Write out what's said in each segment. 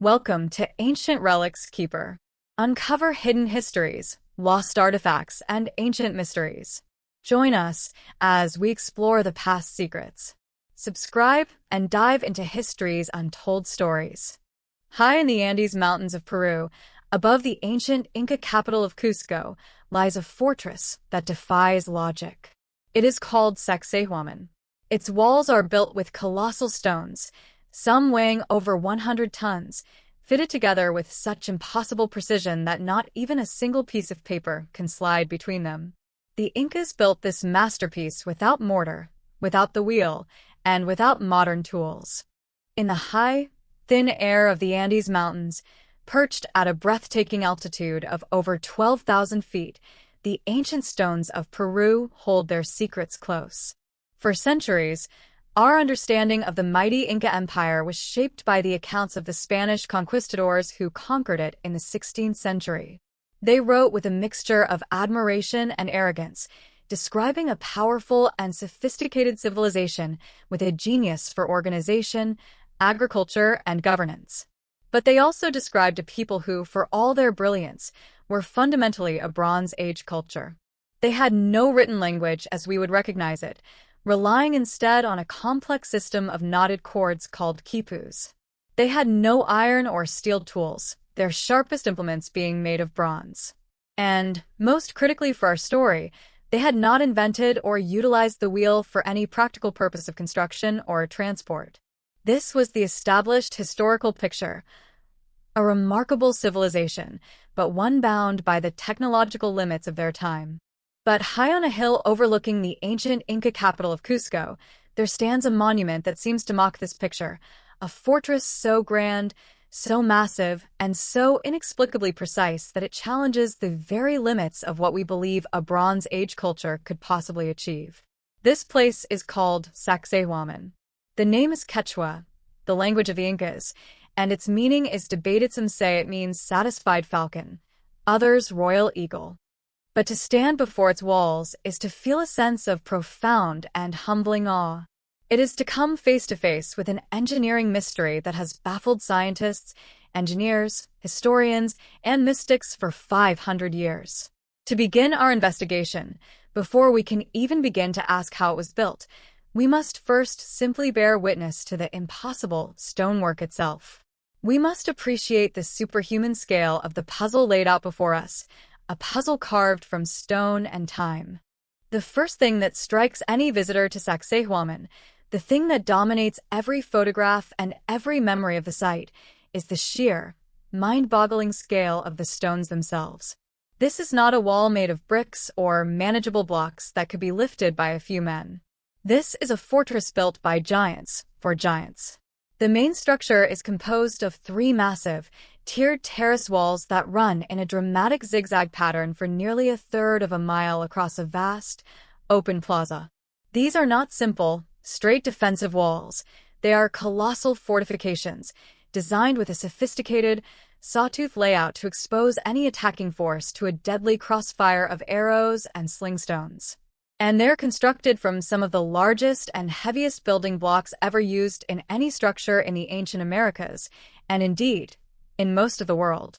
Welcome to Ancient Relics Keeper. Uncover hidden histories, lost artifacts, and ancient mysteries. Join us as we explore the past secrets. Subscribe and dive into history's untold stories. High in the Andes Mountains of Peru, above the ancient Inca capital of Cusco, lies a fortress that defies logic. It is called Sacsayhuamán. Its walls are built with colossal stones, some weighing over 100 tons, fitted together with such impossible precision that not even a single piece of paper can slide between them. The Incas built this masterpiece without mortar, without the wheel, and without modern tools. In the high, thin air of the Andes Mountains, perched at a breathtaking altitude of over 12,000 feet, the ancient stones of Peru hold their secrets close. For centuries, our understanding of the mighty Inca Empire was shaped by the accounts of the Spanish conquistadors who conquered it in the 16th century. They wrote with a mixture of admiration and arrogance, describing a powerful and sophisticated civilization with a genius for organization, agriculture, and governance. But they also described a people who, for all their brilliance, were fundamentally a Bronze Age culture. They had no written language as we would recognize it, relying instead on a complex system of knotted cords called quipus. They had no iron or steel tools, their sharpest implements being made of bronze. And, most critically for our story, they had not invented or utilized the wheel for any practical purpose of construction or transport. This was the established historical picture, a remarkable civilization, but one bound by the technological limits of their time. But high on a hill overlooking the ancient Inca capital of Cusco, there stands a monument that seems to mock this picture, a fortress so grand, so massive, and so inexplicably precise that it challenges the very limits of what we believe a Bronze Age culture could possibly achieve. This place is called Sacsayhuamán. The name is Quechua, the language of the Incas, and its meaning is debated. Some say it means satisfied falcon, others royal eagle. But to stand before its walls is to feel a sense of profound and humbling awe. It is to come face to face with an engineering mystery that has baffled scientists, engineers, historians, and mystics for 500 years. To begin our investigation, before we can even begin to ask how it was built, we must first simply bear witness to the impossible stonework itself. We must appreciate the superhuman scale of the puzzle laid out before us, a puzzle carved from stone and time. The first thing that strikes any visitor to Sacsayhuamán, the thing that dominates every photograph and every memory of the site, is the sheer, mind-boggling scale of the stones themselves. This is not a wall made of bricks or manageable blocks that could be lifted by a few men. This is a fortress built by giants, for giants. The main structure is composed of three massive, tiered terrace walls that run in a dramatic zigzag pattern for nearly a third of a mile across a vast, open plaza. These are not simple, straight defensive walls. They are colossal fortifications, designed with a sophisticated, sawtooth layout to expose any attacking force to a deadly crossfire of arrows and slingstones. And they're constructed from some of the largest and heaviest building blocks ever used in any structure in the ancient Americas, and indeed, in most of the world.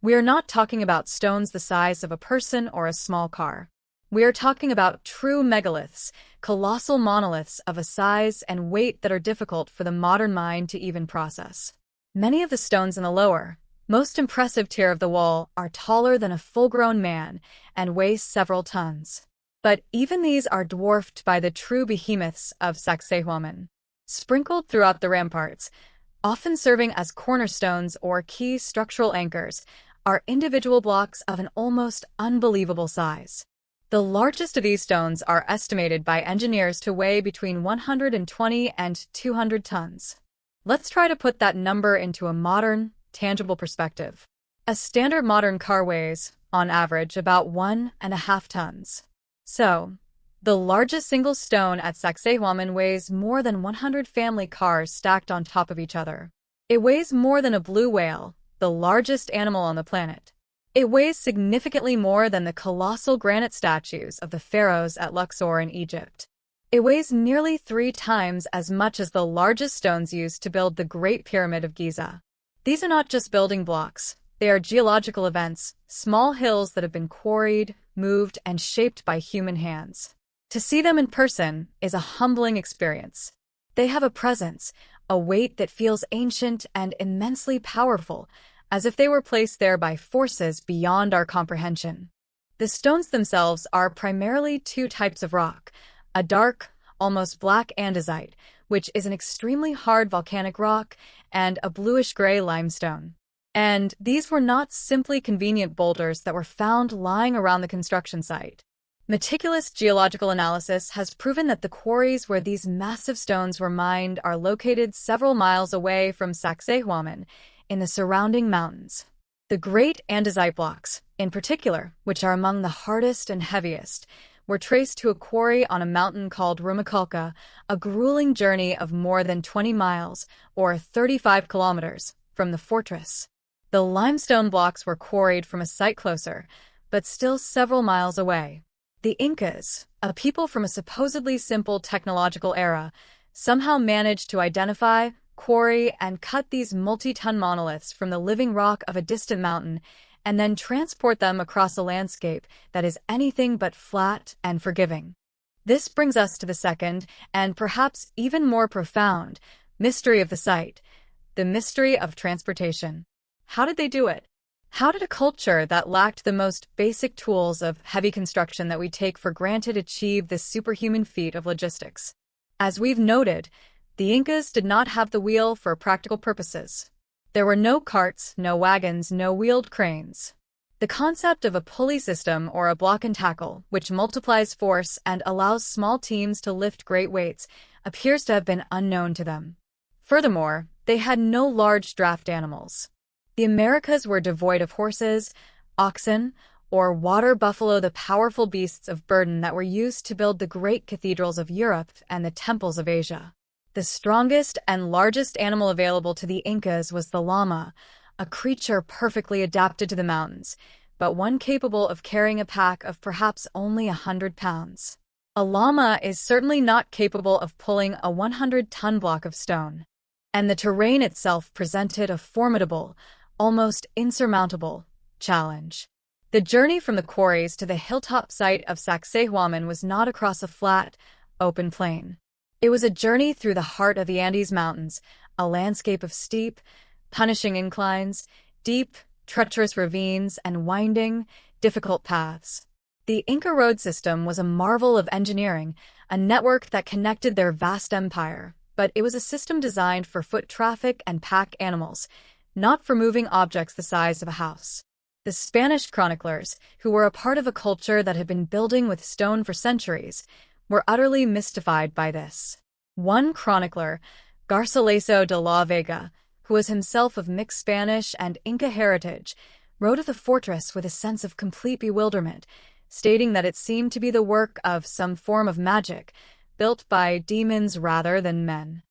We are not talking about stones the size of a person or a small car. We are talking about true megaliths, colossal monoliths of a size and weight that are difficult for the modern mind to even process. Many of the stones in the lower, most impressive tier of the wall are taller than a full-grown man and weigh several tons. But even these are dwarfed by the true behemoths of Sacsayhuamán. Sprinkled throughout the ramparts, often serving as cornerstones or key structural anchors, are individual blocks of an almost unbelievable size. The largest of these stones are estimated by engineers to weigh between 120 and 200 tons. Let's try to put that number into a modern, tangible perspective. A standard modern car weighs, on average, about 1.5 tons. So, the largest single stone at Sacsayhuamán weighs more than 100 family cars stacked on top of each other. It weighs more than a blue whale, the largest animal on the planet. It weighs significantly more than the colossal granite statues of the pharaohs at Luxor in Egypt. It weighs nearly 3 times as much as the largest stones used to build the Great Pyramid of Giza. These are not just building blocks. They are geological events, small hills that have been quarried, moved, and shaped by human hands. To see them in person is a humbling experience. They have a presence, a weight that feels ancient and immensely powerful, as if they were placed there by forces beyond our comprehension. The stones themselves are primarily two types of rock: a dark, almost black andesite, which is an extremely hard volcanic rock, and a bluish-gray limestone. And these were not simply convenient boulders that were found lying around the construction site. Meticulous geological analysis has proven that the quarries where these massive stones were mined are located several miles away from Sacsayhuamán, in the surrounding mountains. The great andesite blocks, in particular, which are among the hardest and heaviest, were traced to a quarry on a mountain called Rumaculca, a grueling journey of more than 20 miles, or 35 kilometers, from the fortress. The limestone blocks were quarried from a site closer, but still several miles away. The Incas, a people from a supposedly simple technological era, somehow managed to identify, quarry, and cut these multi-ton monoliths from the living rock of a distant mountain, and then transport them across a landscape that is anything but flat and forgiving. This brings us to the second, and perhaps even more profound, mystery of the site: the mystery of transportation. How did they do it? How did a culture that lacked the most basic tools of heavy construction that we take for granted achieve this superhuman feat of logistics? As we've noted, the Incas did not have the wheel for practical purposes. There were no carts, no wagons, no wheeled cranes. The concept of a pulley system or a block and tackle, which multiplies force and allows small teams to lift great weights, appears to have been unknown to them. Furthermore, they had no large draft animals. The Americas were devoid of horses, oxen, or water buffalo, the powerful beasts of burden that were used to build the great cathedrals of Europe and the temples of Asia. The strongest and largest animal available to the Incas was the llama, a creature perfectly adapted to the mountains, but one capable of carrying a pack of perhaps only 100 pounds. A llama is certainly not capable of pulling a 100-ton block of stone. And the terrain itself presented a formidable, almost insurmountable, challenge. The journey from the quarries to the hilltop site of Sacsayhuamán was not across a flat, open plain. It was a journey through the heart of the Andes Mountains, a landscape of steep, punishing inclines, deep, treacherous ravines, and winding, difficult paths. The Inca road system was a marvel of engineering, a network that connected their vast empire, but it was a system designed for foot traffic and pack animals, not for moving objects the size of a house. The Spanish chroniclers, who were a part of a culture that had been building with stone for centuries, were utterly mystified by this. One chronicler, Garcilaso de la Vega, who was himself of mixed Spanish and Inca heritage, wrote of the fortress with a sense of complete bewilderment, stating that it seemed to be the work of some form of magic, built by demons rather than men.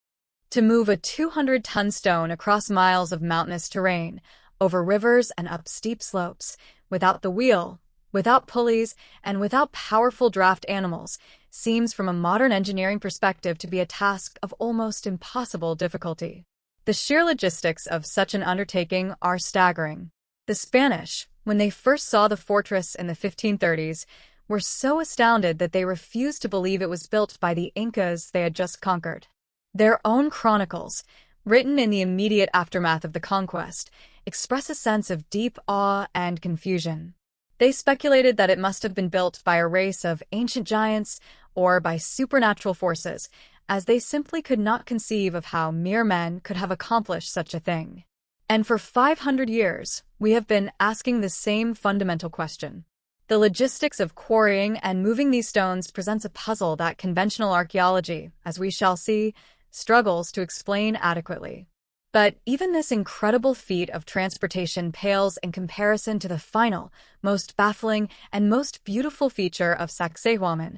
To move a 200-ton stone across miles of mountainous terrain, over rivers and up steep slopes, without the wheel, without pulleys, and without powerful draft animals, seems from a modern engineering perspective to be a task of almost impossible difficulty. The sheer logistics of such an undertaking are staggering. The Spanish, when they first saw the fortress in the 1530s, were so astounded that they refused to believe it was built by the Incas they had just conquered. Their own chronicles, written in the immediate aftermath of the conquest, express a sense of deep awe and confusion. They speculated that it must have been built by a race of ancient giants or by supernatural forces, as they simply could not conceive of how mere men could have accomplished such a thing. And for 500 years, we have been asking the same fundamental question. The logistics of quarrying and moving these stones presents a puzzle that conventional archaeology, as we shall see, struggles to explain adequately. But even this incredible feat of transportation pales in comparison to the final, most baffling, and most beautiful feature of Sacsayhuamán,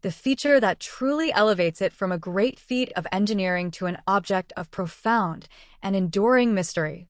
the feature that truly elevates it from a great feat of engineering to an object of profound and enduring mystery.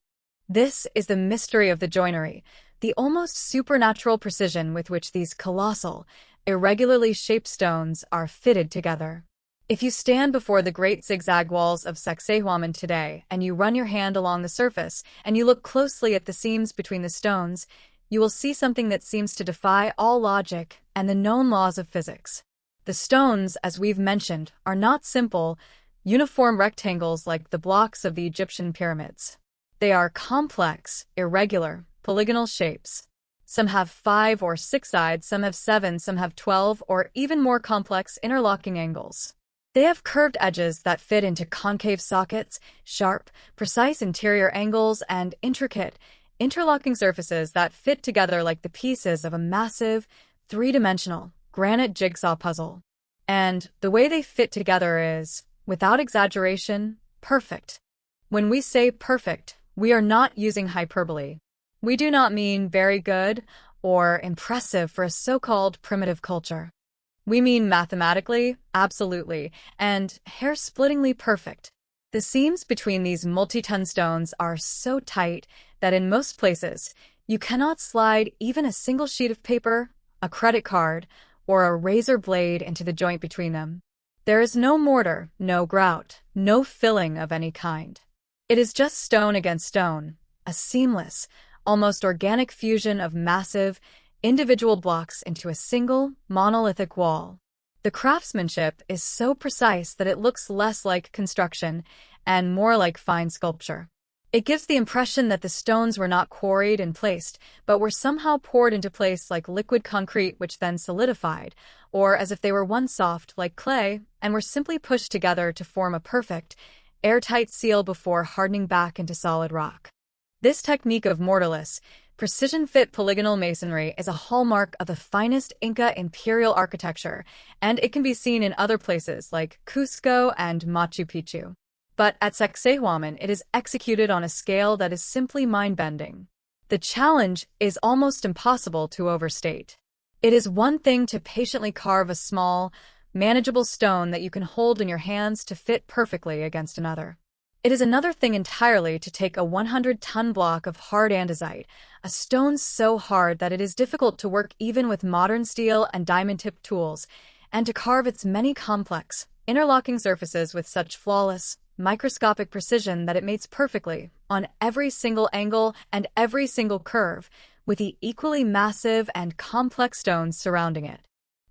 This is the mystery of the joinery, the almost supernatural precision with which these colossal, irregularly shaped stones are fitted together. If you stand before the great zigzag walls of Sacsayhuamán today and you run your hand along the surface and you look closely at the seams between the stones, you will see something that seems to defy all logic and the known laws of physics. The stones, as we've mentioned, are not simple, uniform rectangles like the blocks of the Egyptian pyramids. They are complex, irregular, polygonal shapes. Some have 5 or 6 sides, some have 7, some have 12, or even more complex interlocking angles. They have curved edges that fit into concave sockets, sharp, precise interior angles, and intricate, interlocking surfaces that fit together like the pieces of a massive, three-dimensional granite jigsaw puzzle. And the way they fit together is, without exaggeration, perfect. When we say perfect, we are not using hyperbole. We do not mean very good or impressive for a so-called primitive culture. We mean mathematically, absolutely, and hair-splittingly perfect. The seams between these multi-ton stones are so tight that in most places, you cannot slide even a single sheet of paper, a credit card, or a razor blade into the joint between them. There is no mortar, no grout, no filling of any kind. It is just stone against stone, a seamless, almost organic fusion of massive, individual blocks into a single, monolithic wall. The craftsmanship is so precise that it looks less like construction and more like fine sculpture. It gives the impression that the stones were not quarried and placed, but were somehow poured into place like liquid concrete which then solidified, or as if they were once soft like clay and were simply pushed together to form a perfect, airtight seal before hardening back into solid rock. This technique of mortarless, precision-fit polygonal masonry is a hallmark of the finest Inca imperial architecture, and it can be seen in other places like Cusco and Machu Picchu. But at Sacsayhuamán, it is executed on a scale that is simply mind-bending. The challenge is almost impossible to overstate. It is one thing to patiently carve a small, manageable stone that you can hold in your hands to fit perfectly against another. It is another thing entirely to take a 100-ton block of hard andesite, a stone so hard that it is difficult to work even with modern steel and diamond-tipped tools, and to carve its many complex, interlocking surfaces with such flawless, microscopic precision that it mates perfectly on every single angle and every single curve, with the equally massive and complex stones surrounding it.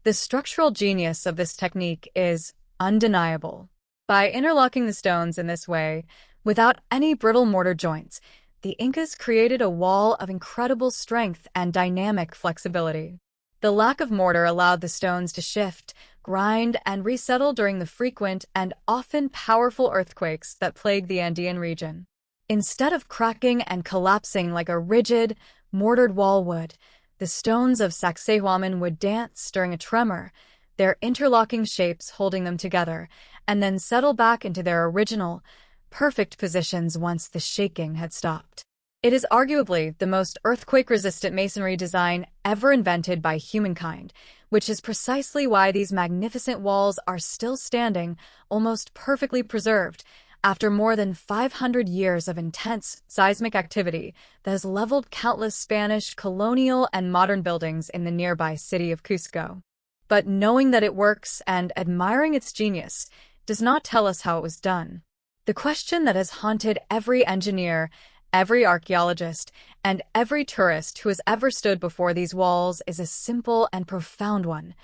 The structural genius of this technique is undeniable. By interlocking the stones in this way, without any brittle mortar joints, the Incas created a wall of incredible strength and dynamic flexibility. The lack of mortar allowed the stones to shift, grind, and resettle during the frequent and often powerful earthquakes that plague the Andean region. Instead of cracking and collapsing like a rigid, mortared wall would, the stones of Sacsayhuamán would dance during a tremor, their interlocking shapes holding them together, and then settle back into their original, perfect positions once the shaking had stopped. It is arguably the most earthquake-resistant masonry design ever invented by humankind, which is precisely why these magnificent walls are still standing, almost perfectly preserved, after more than 500 years of intense seismic activity that has leveled countless Spanish, colonial, and modern buildings in the nearby city of Cusco. But knowing that it works and admiring its genius does not tell us how it was done. The question that has haunted every engineer, every archaeologist, and every tourist who has ever stood before these walls is a simple and profound one.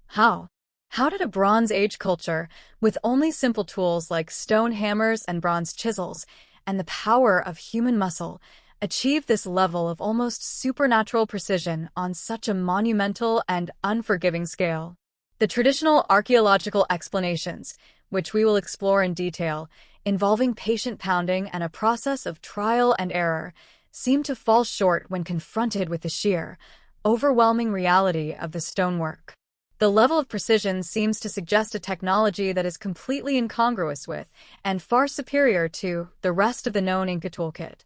How? How did a Bronze Age culture, with only simple tools like stone hammers and bronze chisels, and the power of human muscle, achieve this level of almost supernatural precision on such a monumental and unforgiving scale? The traditional archaeological explanations, which we will explore in detail, involving patient pounding and a process of trial and error, seem to fall short when confronted with the sheer, overwhelming reality of the stonework. The level of precision seems to suggest a technology that is completely incongruous with, and far superior to, the rest of the known Inca toolkit.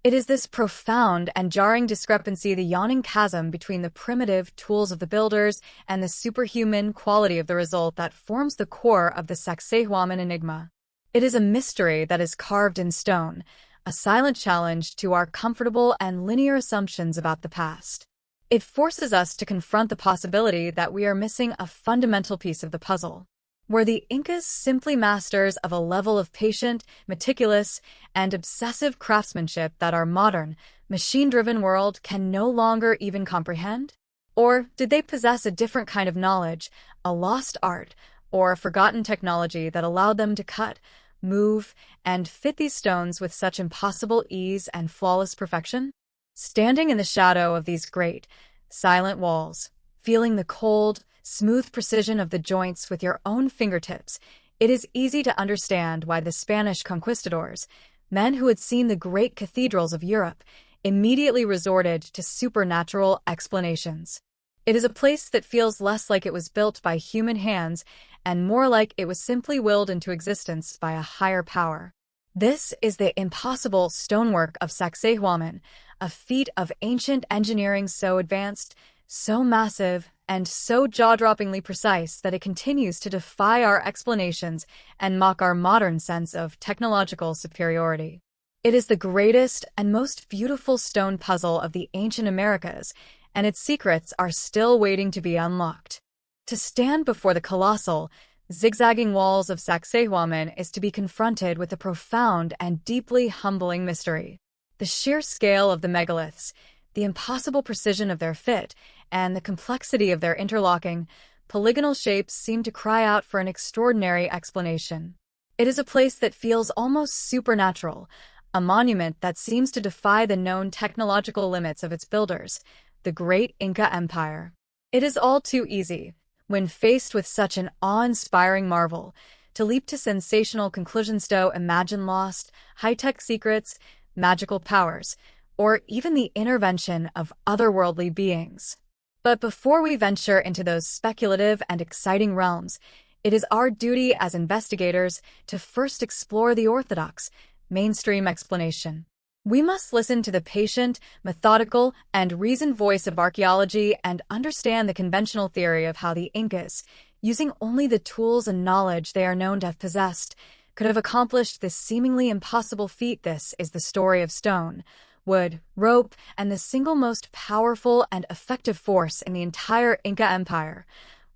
It is this profound and jarring discrepancy, the yawning chasm between the primitive tools of the builders and the superhuman quality of the result, that forms the core of the Sacsayhuamán enigma. It is a mystery that is carved in stone, a silent challenge to our comfortable and linear assumptions about the past. It forces us to confront the possibility that we are missing a fundamental piece of the puzzle. Were the Incas simply masters of a level of patient, meticulous, and obsessive craftsmanship that our modern, machine-driven world can no longer even comprehend? Or did they possess a different kind of knowledge, a lost art, or a forgotten technology that allowed them to cut, move, and fit these stones with such impossible ease and flawless perfection? Standing in the shadow of these great, silent walls, feeling the cold, smooth precision of the joints with your own fingertips, it is easy to understand why the Spanish conquistadors, men who had seen the great cathedrals of Europe, immediately resorted to supernatural explanations. It is a place that feels less like it was built by human hands and more like it was simply willed into existence by a higher power. This is the impossible stonework of Sacsayhuamán, a feat of ancient engineering so advanced, so massive, and so jaw-droppingly precise that it continues to defy our explanations and mock our modern sense of technological superiority. It is the greatest and most beautiful stone puzzle of the ancient Americas, and its secrets are still waiting to be unlocked. To stand before the colossal, zigzagging walls of Sacsayhuamán is to be confronted with a profound and deeply humbling mystery. The sheer scale of the megaliths, the impossible precision of their fit, and the complexity of their interlocking, polygonal shapes seem to cry out for an extraordinary explanation. It is a place that feels almost supernatural, a monument that seems to defy the known technological limits of its builders, the great Inca Empire. It is all too easy, when faced with such an awe-inspiring marvel, to leap to sensational conclusions to imagine lost, high-tech secrets, magical powers, or even the intervention of otherworldly beings. But before we venture into those speculative and exciting realms, it is our duty as investigators to first explore the orthodox, mainstream explanation. We must listen to the patient, methodical, and reasoned voice of archaeology and understand the conventional theory of how the Incas, using only the tools and knowledge they are known to have possessed, could have accomplished this seemingly impossible feat. This is the story of stone, wood, rope, and the single most powerful and effective force in the entire Inca Empire: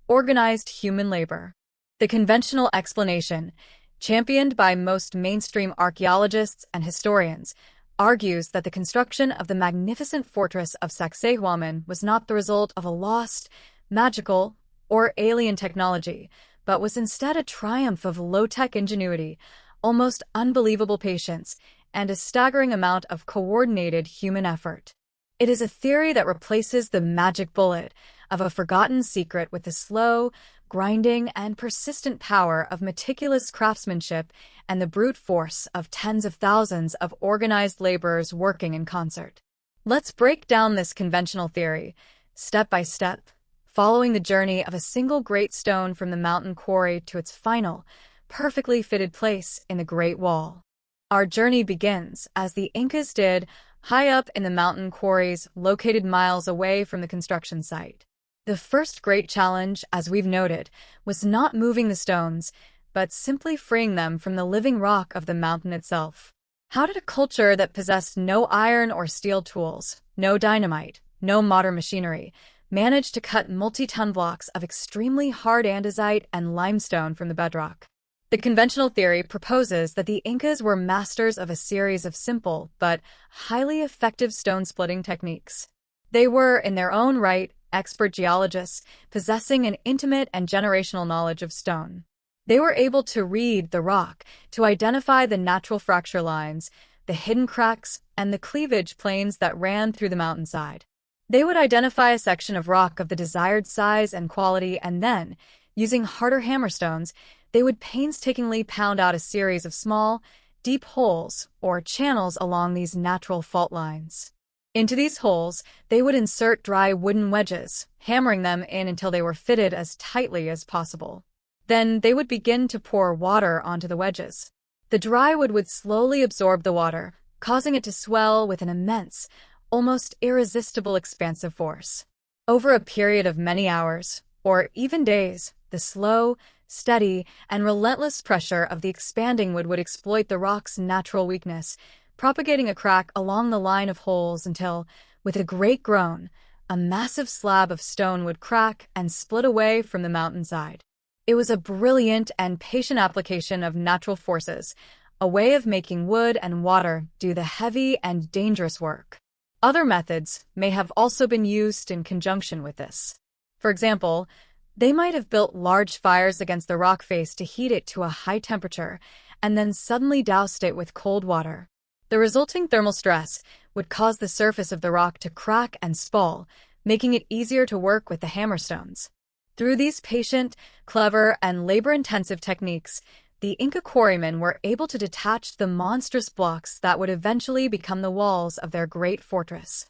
organized human labor. The conventional explanation, championed by most mainstream archaeologists and historians, argues that the construction of the magnificent fortress of Sacsayhuamán was not the result of a lost, magical, or alien technology, but was instead a triumph of low-tech ingenuity, almost unbelievable patience, and a staggering amount of coordinated human effort. It is a theory that replaces the magic bullet of a forgotten secret with the slow, grinding, and persistent power of meticulous craftsmanship and the brute force of tens of thousands of organized laborers working in concert. Let's break down this conventional theory, step by step, following the journey of a single great stone from the mountain quarry to its final, perfectly fitted place in the Great Wall. Our journey begins, as the Incas did, high up in the mountain quarries located miles away from the construction site. The first great challenge, as we've noted, was not moving the stones, but simply freeing them from the living rock of the mountain itself. How did a culture that possessed no iron or steel tools, no dynamite, no modern machinery, manage to cut multi-ton blocks of extremely hard andesite and limestone from the bedrock? The conventional theory proposes that the Incas were masters of a series of simple but highly effective stone-splitting techniques. They were, in their own right, expert geologists, possessing an intimate and generational knowledge of stone. They were able to read the rock, to identify the natural fracture lines, the hidden cracks, and the cleavage planes that ran through the mountainside. They would identify a section of rock of the desired size and quality, and then, using harder hammerstones, they would painstakingly pound out a series of small, deep holes or channels along these natural fault lines. Into these holes, they would insert dry wooden wedges, hammering them in until they were fitted as tightly as possible. Then they would begin to pour water onto the wedges. The dry wood would slowly absorb the water, causing it to swell with an immense, almost irresistible expansive force. Over a period of many hours, or even days, the slow, steady, and relentless pressure of the expanding wood would exploit the rock's natural weakness, propagating a crack along the line of holes until, with a great groan, a massive slab of stone would crack and split away from the mountainside. It was a brilliant and patient application of natural forces, a way of making wood and water do the heavy and dangerous work. Other methods may have also been used in conjunction with this. For example, they might have built large fires against the rock face to heat it to a high temperature and then suddenly doused it with cold water. The resulting thermal stress would cause the surface of the rock to crack and spall, making it easier to work with the hammerstones. Through these patient, clever, and labor-intensive techniques, the Inca quarrymen were able to detach the monstrous blocks that would eventually become the walls of their great fortress.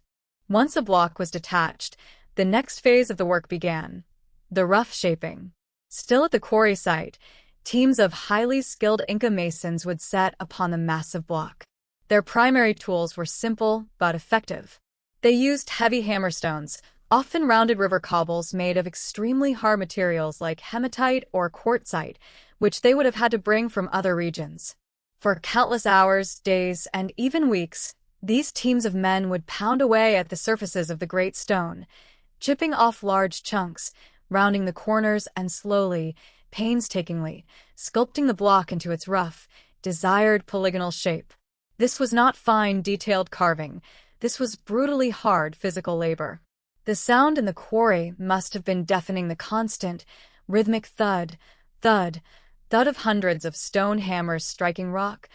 Once a block was detached, the next phase of the work began, the rough shaping. Still at the quarry site, teams of highly skilled Inca masons would set upon the massive block. Their primary tools were simple but effective. They used heavy hammerstones, often rounded river cobbles made of extremely hard materials like hematite or quartzite, which they would have had to bring from other regions. For countless hours, days, and even weeks, these teams of men would pound away at the surfaces of the great stone, chipping off large chunks, rounding the corners, and slowly, painstakingly, sculpting the block into its rough, desired polygonal shape. This was not fine, detailed carving. This was brutally hard physical labor. The sound in the quarry must have been deafening, the constant, rhythmic thud, thud, thud of hundreds of stone hammers striking rock,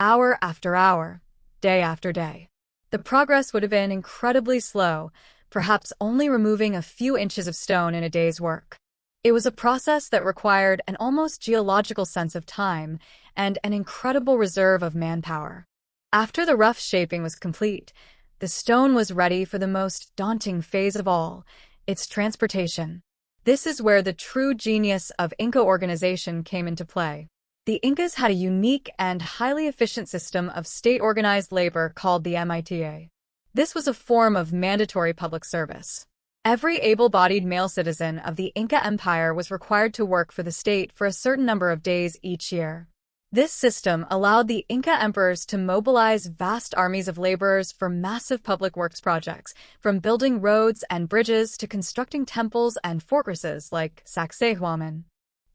hour after hour, day after day. The progress would have been incredibly slow, perhaps only removing a few inches of stone in a day's work. It was a process that required an almost geological sense of time and an incredible reserve of manpower. After the rough shaping was complete, the stone was ready for the most daunting phase of all, its transportation. This is where the true genius of Inca organization came into play. The Incas had a unique and highly efficient system of state-organized labor called the MITA. This was a form of mandatory public service. Every able-bodied male citizen of the Inca Empire was required to work for the state for a certain number of days each year. This system allowed the Inca emperors to mobilize vast armies of laborers for massive public works projects, from building roads and bridges to constructing temples and fortresses like Sacsayhuamán.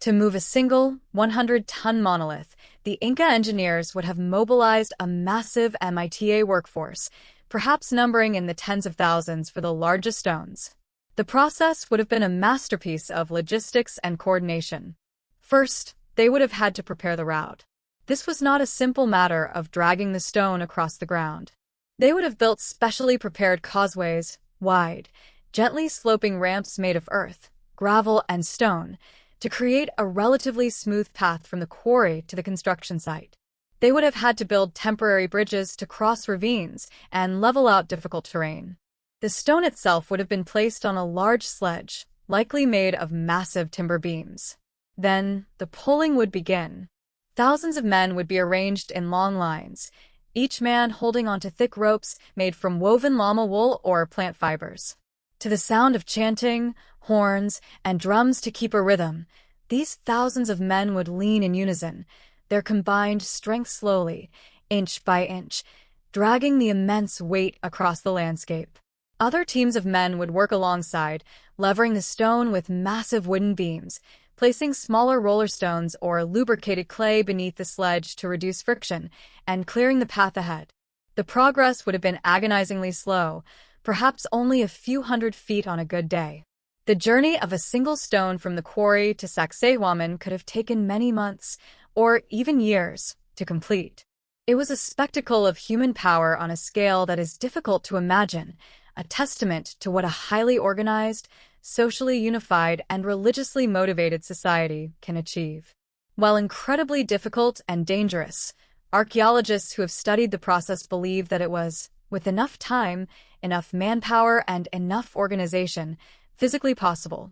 To move a single 100-ton monolith, the Inca engineers would have mobilized a massive MITA workforce, perhaps numbering in the tens of thousands for the largest stones. The process would have been a masterpiece of logistics and coordination. First, they would have had to prepare the route. This was not a simple matter of dragging the stone across the ground. They would have built specially prepared causeways, wide, gently sloping ramps made of earth, gravel, and stone, to create a relatively smooth path from the quarry to the construction site. They would have had to build temporary bridges to cross ravines and level out difficult terrain. The stone itself would have been placed on a large sledge, likely made of massive timber beams. Then, the pulling would begin. Thousands of men would be arranged in long lines, each man holding onto thick ropes made from woven llama wool or plant fibers. To the sound of chanting, horns, and drums to keep a rhythm, these thousands of men would lean in unison, their combined strength slowly, inch by inch, dragging the immense weight across the landscape. Other teams of men would work alongside, levering the stone with massive wooden beams, placing smaller roller stones or lubricated clay beneath the sledge to reduce friction, and clearing the path ahead. The progress would have been agonizingly slow, perhaps only a few hundred feet on a good day. The journey of a single stone from the quarry to Sacsayhuamán could have taken many months, or even years, to complete. It was a spectacle of human power on a scale that is difficult to imagine, a testament to what a highly organized, socially unified, and religiously motivated society can achieve. While incredibly difficult and dangerous, archaeologists who have studied the process believe that it was, with enough time, enough manpower, and enough organization, physically possible.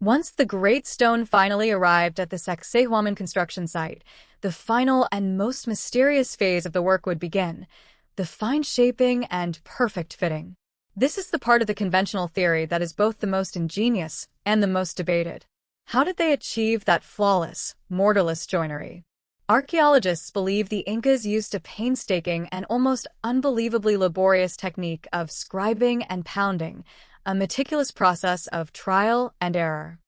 Once the great stone finally arrived at the Sacsayhuamán construction site, the final and most mysterious phase of the work would begin, the fine shaping and perfect fitting. This is the part of the conventional theory that is both the most ingenious and the most debated. How did they achieve that flawless, mortarless joinery? Archaeologists believe the Incas used a painstaking and almost unbelievably laborious technique of scribing and pounding, a meticulous process of trial and error.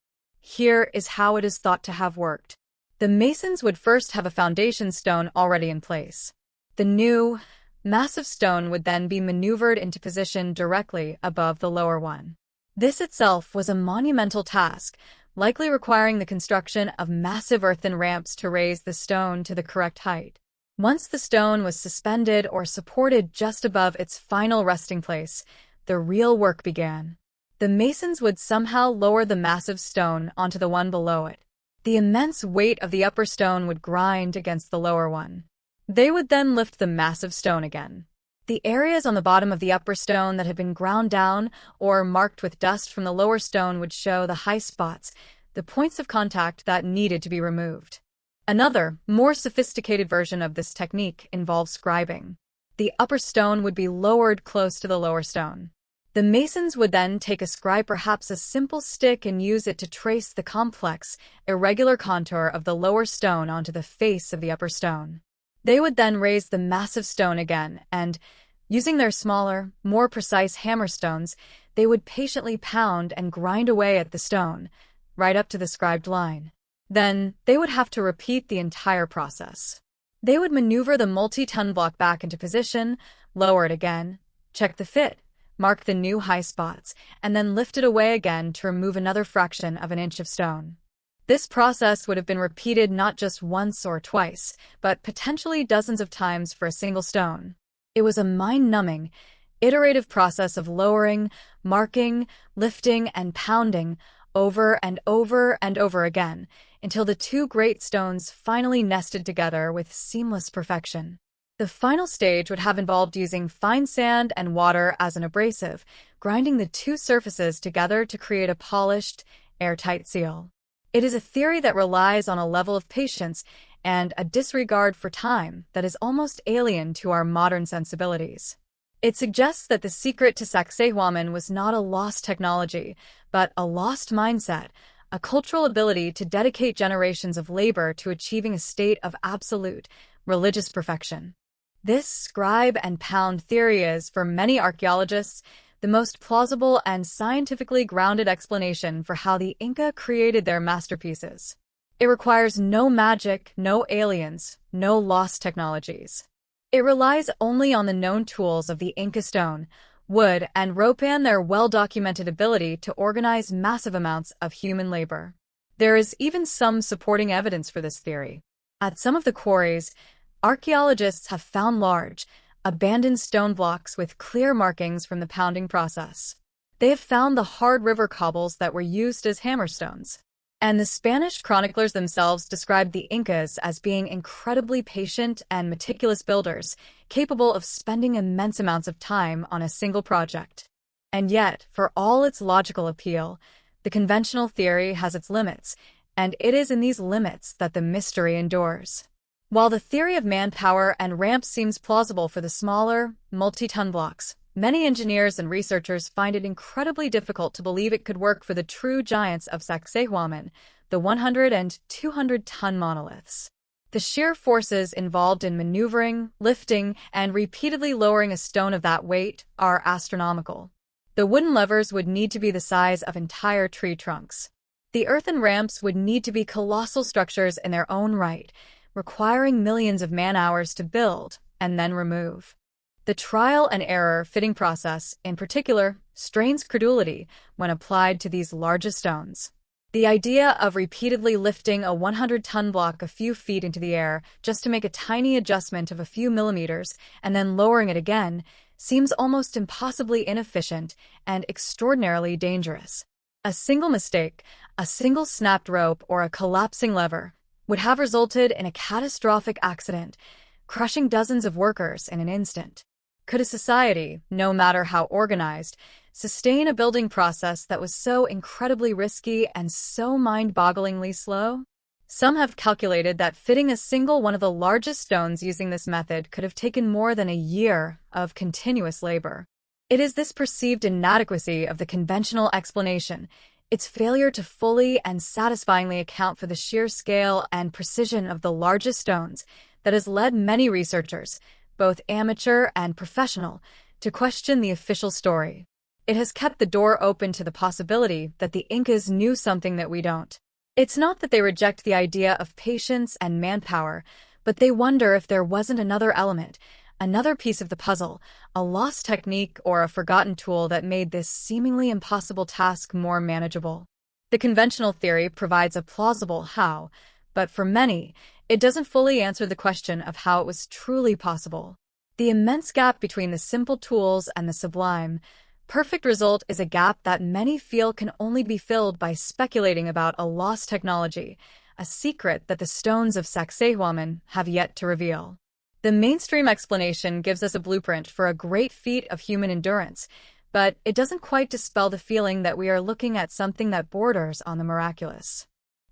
Here is how it is thought to have worked. The masons would first have a foundation stone already in place. The new, massive stone would then be maneuvered into position directly above the lower one. This itself was a monumental task, likely requiring the construction of massive earthen ramps to raise the stone to the correct height. Once the stone was suspended or supported just above its final resting place, the real work began. The masons would somehow lower the massive stone onto the one below it. The immense weight of the upper stone would grind against the lower one. They would then lift the massive stone again. The areas on the bottom of the upper stone that had been ground down or marked with dust from the lower stone would show the high spots, the points of contact that needed to be removed. Another, more sophisticated version of this technique involves scribing. The upper stone would be lowered close to the lower stone. The masons would then take a scribe, perhaps a simple stick, and use it to trace the complex, irregular contour of the lower stone onto the face of the upper stone. They would then raise the massive stone again, and, using their smaller, more precise hammerstones, they would patiently pound and grind away at the stone, right up to the scribed line. Then, they would have to repeat the entire process. They would maneuver the multi-ton block back into position, lower it again, check the fit, mark the new high spots, and then lift it away again to remove another fraction of an inch of stone. This process would have been repeated not just once or twice, but potentially dozens of times for a single stone. It was a mind-numbing, iterative process of lowering, marking, lifting, and pounding over and over and over again, until the two great stones finally nested together with seamless perfection. The final stage would have involved using fine sand and water as an abrasive, grinding the two surfaces together to create a polished, airtight seal. It is a theory that relies on a level of patience and a disregard for time that is almost alien to our modern sensibilities. It suggests that the secret to Sacsayhuamán was not a lost technology, but a lost mindset, a cultural ability to dedicate generations of labor to achieving a state of absolute, religious perfection. This scribe and pound theory is, for many archaeologists, the most plausible and scientifically grounded explanation for how the Inca created their masterpieces. It requires no magic, no aliens, no lost technologies. It relies only on the known tools of the Inca stone, wood, and rope, and their well-documented ability to organize massive amounts of human labor. There is even some supporting evidence for this theory. At some of the quarries, archaeologists have found large, abandoned stone blocks with clear markings from the pounding process. They have found the hard river cobbles that were used as hammerstones. And the Spanish chroniclers themselves described the Incas as being incredibly patient and meticulous builders, capable of spending immense amounts of time on a single project. And yet, for all its logical appeal, the conventional theory has its limits, and it is in these limits that the mystery endures. While the theory of manpower and ramps seems plausible for the smaller, multi-ton blocks, many engineers and researchers find it incredibly difficult to believe it could work for the true giants of Sacsayhuamán, the 100 and 200-ton monoliths. The sheer forces involved in maneuvering, lifting, and repeatedly lowering a stone of that weight are astronomical. The wooden levers would need to be the size of entire tree trunks. The earthen ramps would need to be colossal structures in their own right, requiring millions of man-hours to build and then remove. The trial and error fitting process, in particular, strains credulity when applied to these largest stones. The idea of repeatedly lifting a 100-ton block a few feet into the air just to make a tiny adjustment of a few millimeters and then lowering it again seems almost impossibly inefficient and extraordinarily dangerous. A single mistake, a single snapped rope, or a collapsing lever would have resulted in a catastrophic accident, crushing dozens of workers in an instant. Could a society, no matter how organized, sustain a building process that was so incredibly risky and so mind-bogglingly slow? Some have calculated that fitting a single one of the largest stones using this method could have taken more than a year of continuous labor. It is this perceived inadequacy of the conventional explanation, its failure to fully and satisfyingly account for the sheer scale and precision of the largest stones, that has led many researchers, both amateur and professional, to question the official story. It has kept the door open to the possibility that the Incas knew something that we don't. It's not that they reject the idea of patience and manpower, but they wonder if there wasn't another element, another piece of the puzzle, a lost technique or a forgotten tool that made this seemingly impossible task more manageable. The conventional theory provides a plausible how, but for many, it doesn't fully answer the question of how it was truly possible. The immense gap between the simple tools and the sublime, perfect result is a gap that many feel can only be filled by speculating about a lost technology, a secret that the stones of Sacsayhuamán have yet to reveal. The mainstream explanation gives us a blueprint for a great feat of human endurance, but it doesn't quite dispel the feeling that we are looking at something that borders on the miraculous.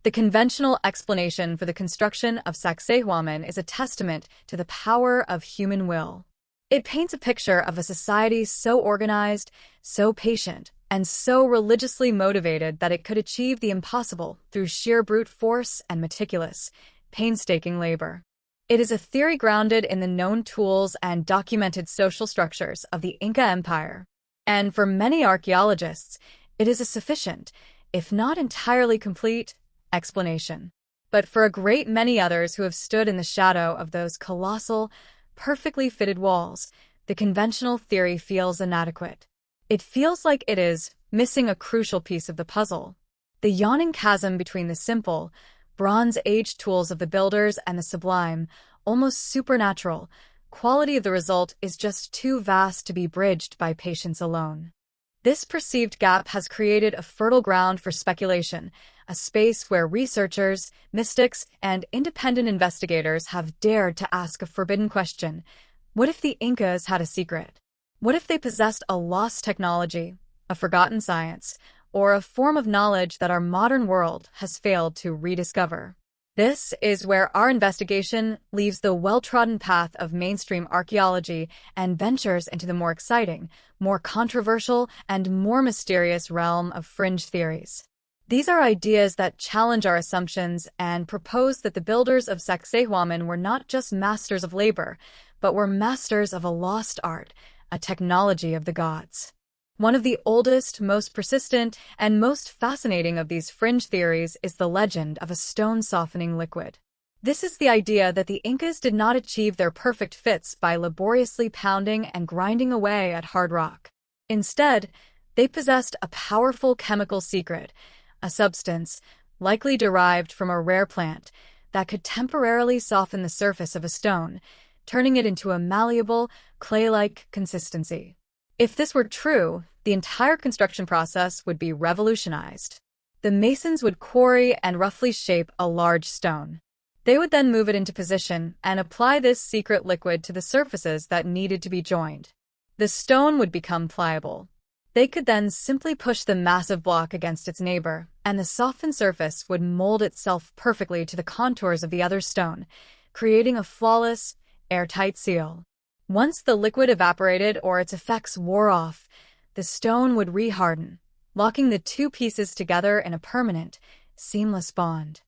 The conventional explanation for the construction of Sacsayhuamán is a testament to the power of human will. It paints a picture of a society so organized, so patient, and so religiously motivated that it could achieve the impossible through sheer brute force and meticulous, painstaking labor. It is a theory grounded in the known tools and documented social structures of the Inca Empire. And for many archaeologists, it is a sufficient, if not entirely complete, explanation. But for a great many others who have stood in the shadow of those colossal, perfectly fitted walls, the conventional theory feels inadequate. It feels like it is missing a crucial piece of the puzzle. The yawning chasm between the simple, Bronze-Age tools of the builders and the sublime, almost supernatural, quality of the result is just too vast to be bridged by patience alone. This perceived gap has created a fertile ground for speculation, a space where researchers, mystics, and independent investigators have dared to ask a forbidden question. What if the Incas had a secret? What if they possessed a lost technology, a forgotten science, or a form of knowledge that our modern world has failed to rediscover? This is where our investigation leaves the well-trodden path of mainstream archaeology and ventures into the more exciting, more controversial, and more mysterious realm of fringe theories. These are ideas that challenge our assumptions and propose that the builders of Sacsayhuamán were not just masters of labor, but were masters of a lost art, a technology of the gods. One of the oldest, most persistent, and most fascinating of these fringe theories is the legend of a stone-softening liquid. This is the idea that the Incas did not achieve their perfect fits by laboriously pounding and grinding away at hard rock. Instead, they possessed a powerful chemical secret, a substance, likely derived from a rare plant, that could temporarily soften the surface of a stone, turning it into a malleable, clay-like consistency. If this were true, the entire construction process would be revolutionized. The masons would quarry and roughly shape a large stone. They would then move it into position and apply this secret liquid to the surfaces that needed to be joined. The stone would become pliable. They could then simply push the massive block against its neighbor, and the softened surface would mold itself perfectly to the contours of the other stone, creating a flawless, airtight seal. Once the liquid evaporated or its effects wore off, the stone would reharden, locking the two pieces together in a permanent, seamless bond.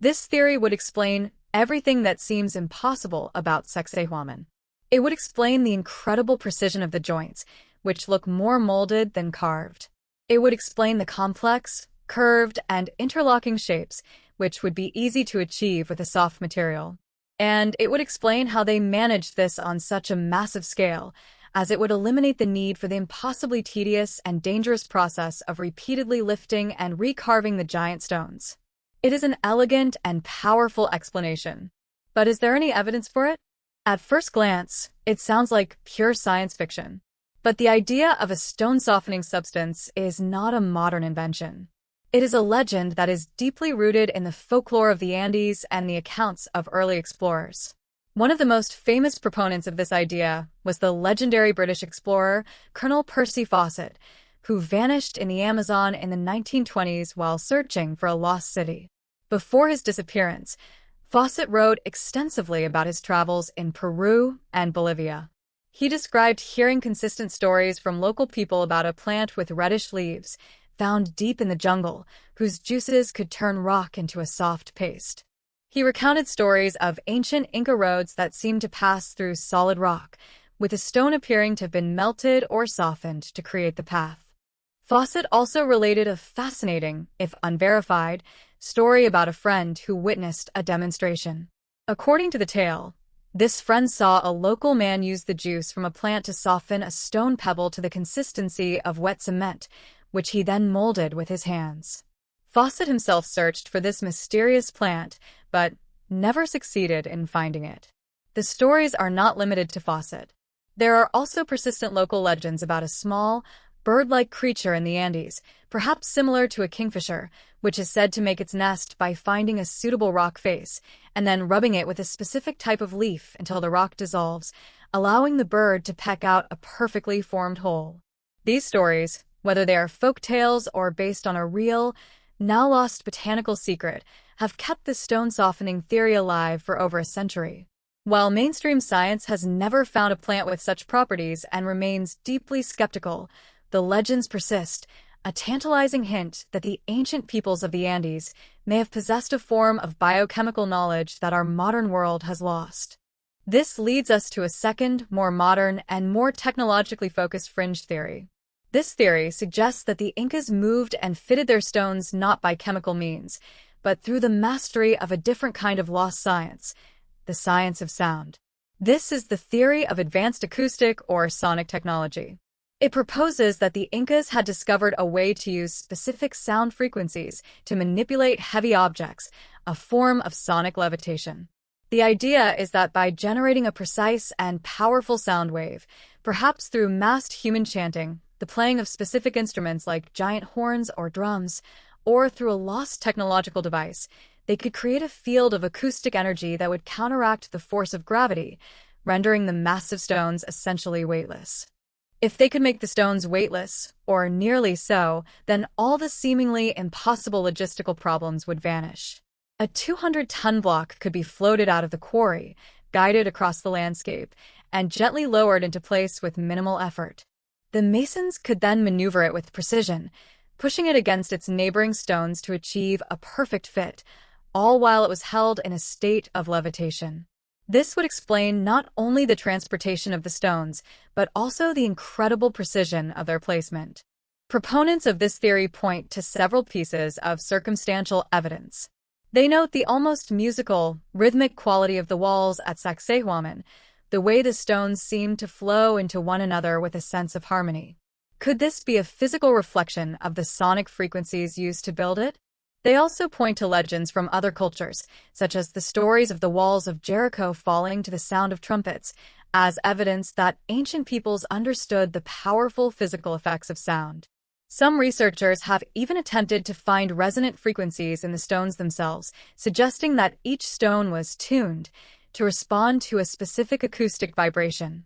This theory would explain everything that seems impossible about Sacsayhuamán. It would explain the incredible precision of the joints, which look more molded than carved. It would explain the complex, curved, and interlocking shapes, which would be easy to achieve with a soft material. And it would explain how they managed this on such a massive scale, as it would eliminate the need for the impossibly tedious and dangerous process of repeatedly lifting and recarving the giant stones. It is an elegant and powerful explanation. But is there any evidence for it? At first glance, it sounds like pure science fiction. But the idea of a stone-softening substance is not a modern invention. It is a legend that is deeply rooted in the folklore of the Andes and the accounts of early explorers. One of the most famous proponents of this idea was the legendary British explorer, Colonel Percy Fawcett, who vanished in the Amazon in the 1920s while searching for a lost city. Before his disappearance, Fawcett wrote extensively about his travels in Peru and Bolivia. He described hearing consistent stories from local people about a plant with reddish leaves, found deep in the jungle, whose juices could turn rock into a soft paste. He recounted stories of ancient Inca roads that seemed to pass through solid rock, with a stone appearing to have been melted or softened to create the path. Fawcett also related a fascinating, if unverified, story about a friend who witnessed a demonstration. According to the tale, this friend saw a local man use the juice from a plant to soften a stone pebble to the consistency of wet cement, which he then molded with his hands. Fawcett himself searched for this mysterious plant, but never succeeded in finding it. The stories are not limited to Fawcett. There are also persistent local legends about a small, bird-like creature in the Andes, perhaps similar to a kingfisher, which is said to make its nest by finding a suitable rock face and then rubbing it with a specific type of leaf until the rock dissolves, allowing the bird to peck out a perfectly formed hole. These stories, whether they are folk tales or based on a real, now-lost botanical secret, have kept the stone-softening theory alive for over a century. While mainstream science has never found a plant with such properties and remains deeply skeptical, the legends persist, a tantalizing hint that the ancient peoples of the Andes may have possessed a form of biochemical knowledge that our modern world has lost. This leads us to a second, more modern, and more technologically focused fringe theory. This theory suggests that the Incas moved and fitted their stones not by chemical means, but through the mastery of a different kind of lost science, the science of sound. This is the theory of advanced acoustic or sonic technology. It proposes that the Incas had discovered a way to use specific sound frequencies to manipulate heavy objects, a form of sonic levitation. The idea is that by generating a precise and powerful sound wave, perhaps through massed human chanting, the playing of specific instruments like giant horns or drums, or through a lost technological device, they could create a field of acoustic energy that would counteract the force of gravity, rendering the massive stones essentially weightless. If they could make the stones weightless, or nearly so, then all the seemingly impossible logistical problems would vanish. A 200-ton block could be floated out of the quarry, guided across the landscape, and gently lowered into place with minimal effort. The masons could then maneuver it with precision, pushing it against its neighboring stones to achieve a perfect fit, all while it was held in a state of levitation. This would explain not only the transportation of the stones, but also the incredible precision of their placement. Proponents of this theory point to several pieces of circumstantial evidence. They note the almost musical, rhythmic quality of the walls at Sacsayhuamán, the way the stones seemed to flow into one another with a sense of harmony. Could this be a physical reflection of the sonic frequencies used to build it? They also point to legends from other cultures, such as the stories of the walls of Jericho falling to the sound of trumpets, as evidence that ancient peoples understood the powerful physical effects of sound. Some researchers have even attempted to find resonant frequencies in the stones themselves, suggesting that each stone was tuned to respond to a specific acoustic vibration.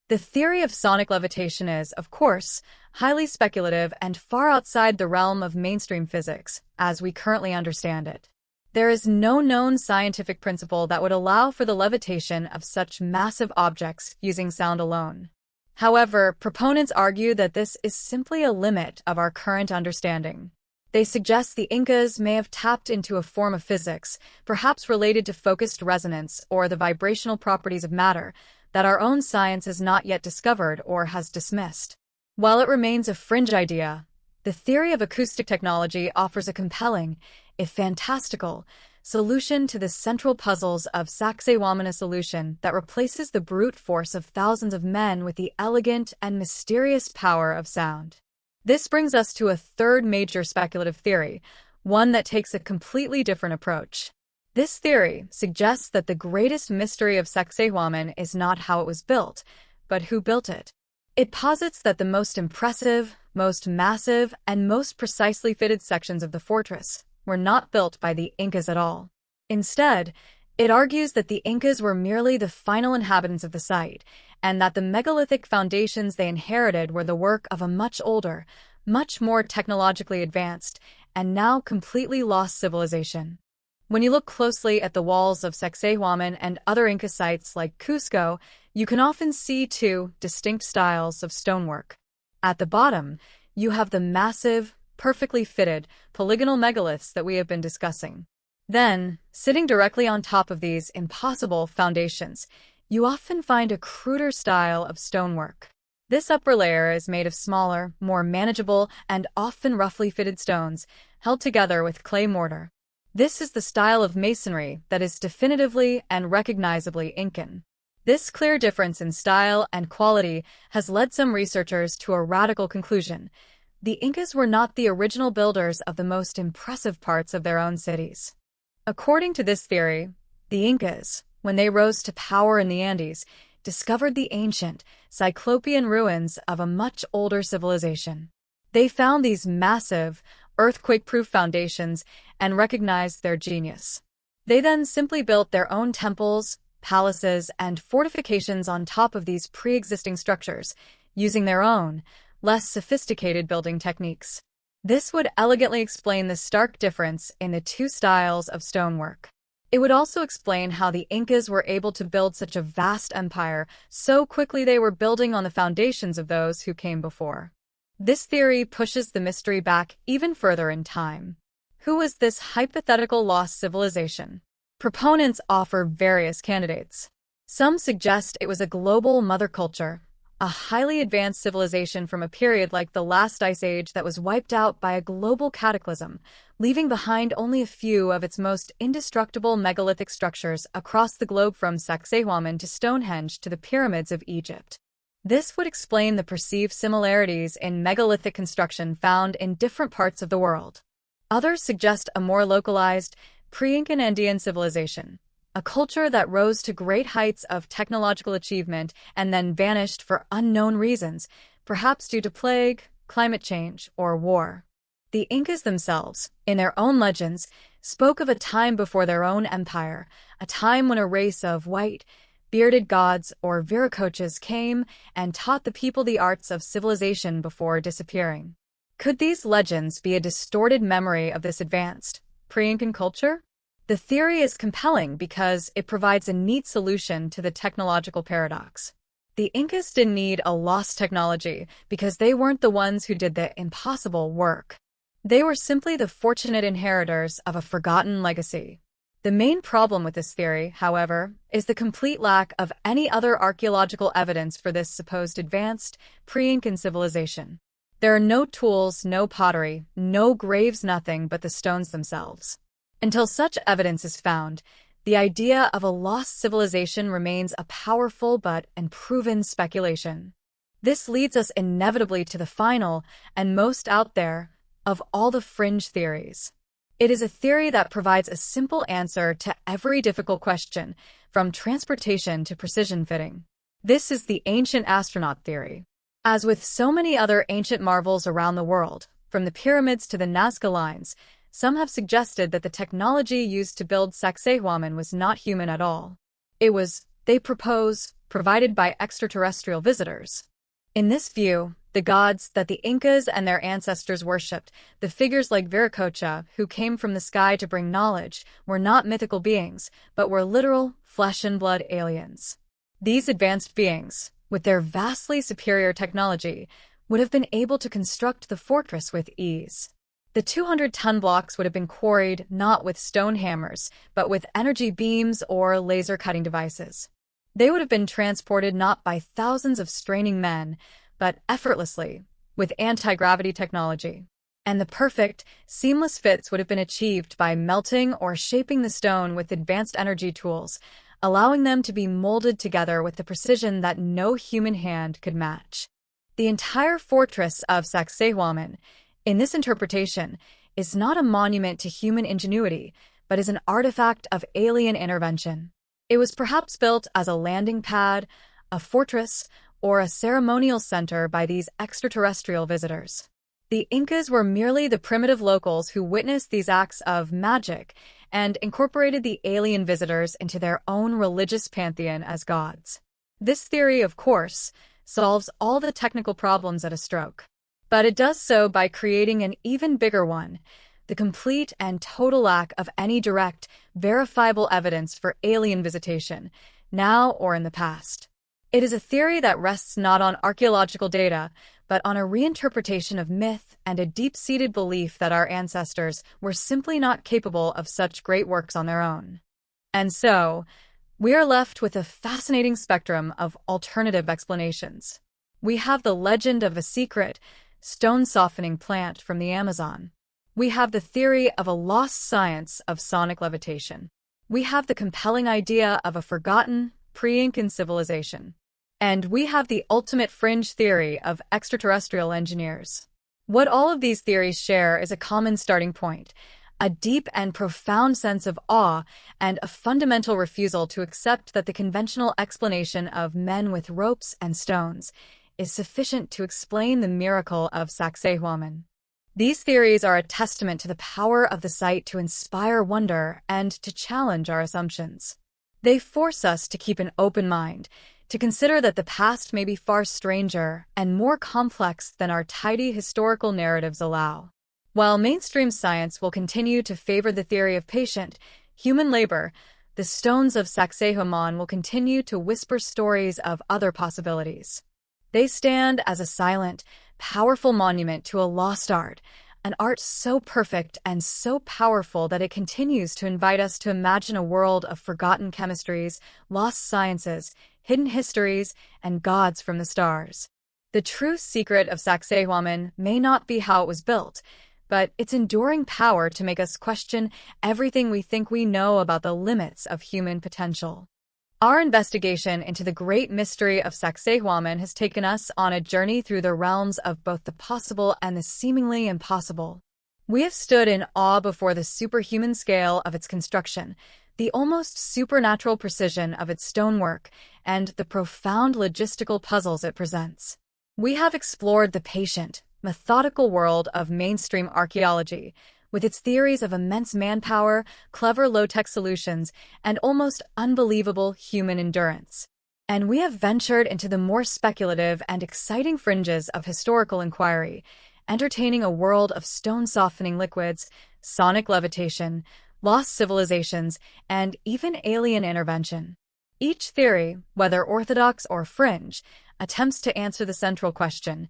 The theory of sonic levitation is, of course, highly speculative and far outside the realm of mainstream physics, as we currently understand it. There is no known scientific principle that would allow for the levitation of such massive objects using sound alone. However, proponents argue that this is simply a limit of our current understanding. They suggest the Incas may have tapped into a form of physics, perhaps related to focused resonance or the vibrational properties of matter, that our own science has not yet discovered or has dismissed. While it remains a fringe idea, the theory of acoustic technology offers a compelling, if fantastical, solution to the central puzzles of Sacsayhuamán, a solution that replaces the brute force of thousands of men with the elegant and mysterious power of sound. This brings us to a third major speculative theory, one that takes a completely different approach. This theory suggests that the greatest mystery of Sacsayhuamán is not how it was built, but who built it. It posits that the most impressive, most massive, and most precisely fitted sections of the fortress were not built by the Incas at all. Instead, it argues that the Incas were merely the final inhabitants of the site, and that the megalithic foundations they inherited were the work of a much older, much more technologically advanced, and now completely lost civilization. When you look closely at the walls of Sacsayhuamán and other Inca sites like Cusco, you can often see two distinct styles of stonework. At the bottom, you have the massive, perfectly fitted, polygonal megaliths that we have been discussing. Then, sitting directly on top of these impossible foundations, you often find a cruder style of stonework. This upper layer is made of smaller, more manageable, and often roughly fitted stones, held together with clay mortar. This is the style of masonry that is definitively and recognizably Incan. This clear difference in style and quality has led some researchers to a radical conclusion. The Incas were not the original builders of the most impressive parts of their own cities. According to this theory, the Incas, when they rose to power in the Andes, discovered the ancient, Cyclopean ruins of a much older civilization. They found these massive, earthquake-proof foundations and recognized their genius. They then simply built their own temples, palaces, and fortifications on top of these pre-existing structures, using their own, less sophisticated building techniques. This would elegantly explain the stark difference in the two styles of stonework. It would also explain how the Incas were able to build such a vast empire so quickly. They were building on the foundations of those who came before. This theory pushes the mystery back even further in time. Who was this hypothetical lost civilization? Proponents offer various candidates. Some suggest it was a global mother culture, a highly advanced civilization from a period like the last ice age that was wiped out by a global cataclysm, leaving behind only a few of its most indestructible megalithic structures across the globe from Sacsayhuamán to Stonehenge to the pyramids of Egypt. This would explain the perceived similarities in megalithic construction found in different parts of the world. Others suggest a more localized, pre-Incan Andean civilization, a culture that rose to great heights of technological achievement and then vanished for unknown reasons, perhaps due to plague, climate change, or war. The Incas themselves, in their own legends, spoke of a time before their own empire, a time when a race of white, bearded gods or viracochas came and taught the people the arts of civilization before disappearing. Could these legends be a distorted memory of this advanced, pre-Incan culture? The theory is compelling because it provides a neat solution to the technological paradox. The Incas didn't need a lost technology because they weren't the ones who did the impossible work. They were simply the fortunate inheritors of a forgotten legacy. The main problem with this theory, however, is the complete lack of any other archaeological evidence for this supposed advanced, pre-Incan civilization. There are no tools, no pottery, no graves, nothing but the stones themselves. Until such evidence is found, the idea of a lost civilization remains a powerful but unproven speculation. This leads us inevitably to the final and most out there of all the fringe theories. It is a theory that provides a simple answer to every difficult question, from transportation to precision fitting. This is the ancient astronaut theory. As with so many other ancient marvels around the world, from the pyramids to the Nazca lines, some have suggested that the technology used to build Sacsayhuamán was not human at all. It was, they propose, provided by extraterrestrial visitors. In this view, the gods that the Incas and their ancestors worshipped, the figures like Viracocha, who came from the sky to bring knowledge, were not mythical beings, but were literal, flesh-and-blood aliens. These advanced beings, with their vastly superior technology, would have been able to construct the fortress with ease. The 200-ton blocks would have been quarried not with stone hammers, but with energy beams or laser-cutting devices. They would have been transported not by thousands of straining men, but effortlessly, with anti-gravity technology. And the perfect, seamless fits would have been achieved by melting or shaping the stone with advanced energy tools, allowing them to be molded together with the precision that no human hand could match. The entire fortress of Sacsayhuamán, in this interpretation, is not a monument to human ingenuity, but is an artifact of alien intervention. It was perhaps built as a landing pad, a fortress, or a ceremonial center by these extraterrestrial visitors. The Incas were merely the primitive locals who witnessed these acts of magic and incorporated the alien visitors into their own religious pantheon as gods. This theory, of course, solves all the technical problems at a stroke. But it does so by creating an even bigger one, the complete and total lack of any direct, verifiable evidence for alien visitation, now or in the past. It is a theory that rests not on archaeological data, but on a reinterpretation of myth and a deep-seated belief that our ancestors were simply not capable of such great works on their own. And so, we are left with a fascinating spectrum of alternative explanations. We have the legend of a secret, stone-softening plant from the Amazon. We have the theory of a lost science of sonic levitation. We have the compelling idea of a forgotten, pre-Incan civilization. And we have the ultimate fringe theory of extraterrestrial engineers. What all of these theories share is a common starting point, a deep and profound sense of awe, and a fundamental refusal to accept that the conventional explanation of men with ropes and stones is sufficient to explain the miracle of Sacsayhuamán. These theories are a testament to the power of the site to inspire wonder and to challenge our assumptions. They force us to keep an open mind, to consider that the past may be far stranger and more complex than our tidy historical narratives allow. While mainstream science will continue to favor the theory of patient, human labor, the stones of Sacsayhuamán will continue to whisper stories of other possibilities. They stand as a silent, powerful monument to a lost art, an art so perfect and so powerful that it continues to invite us to imagine a world of forgotten chemistries, lost sciences, hidden histories, and gods from the stars. The true secret of Sacsayhuamán may not be how it was built, but its enduring power to make us question everything we think we know about the limits of human potential. Our investigation into the great mystery of Sacsayhuamán has taken us on a journey through the realms of both the possible and the seemingly impossible. We have stood in awe before the superhuman scale of its construction, the almost supernatural precision of its stonework, and the profound logistical puzzles it presents. We have explored the patient, methodical world of mainstream archaeology, with its theories of immense manpower, clever low-tech solutions, and almost unbelievable human endurance. And we have ventured into the more speculative and exciting fringes of historical inquiry, entertaining a world of stone-softening liquids, sonic levitation, lost civilizations, and even alien intervention. Each theory, whether orthodox or fringe, attempts to answer the central question: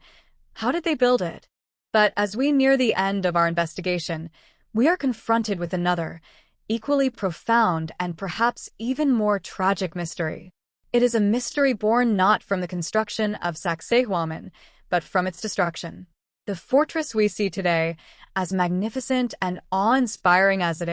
how did they build it? But as we near the end of our investigation, we are confronted with another, equally profound and perhaps even more tragic mystery. It is a mystery born not from the construction of Sacsayhuamán, but from its destruction. The fortress we see today, as magnificent and awe-inspiring as it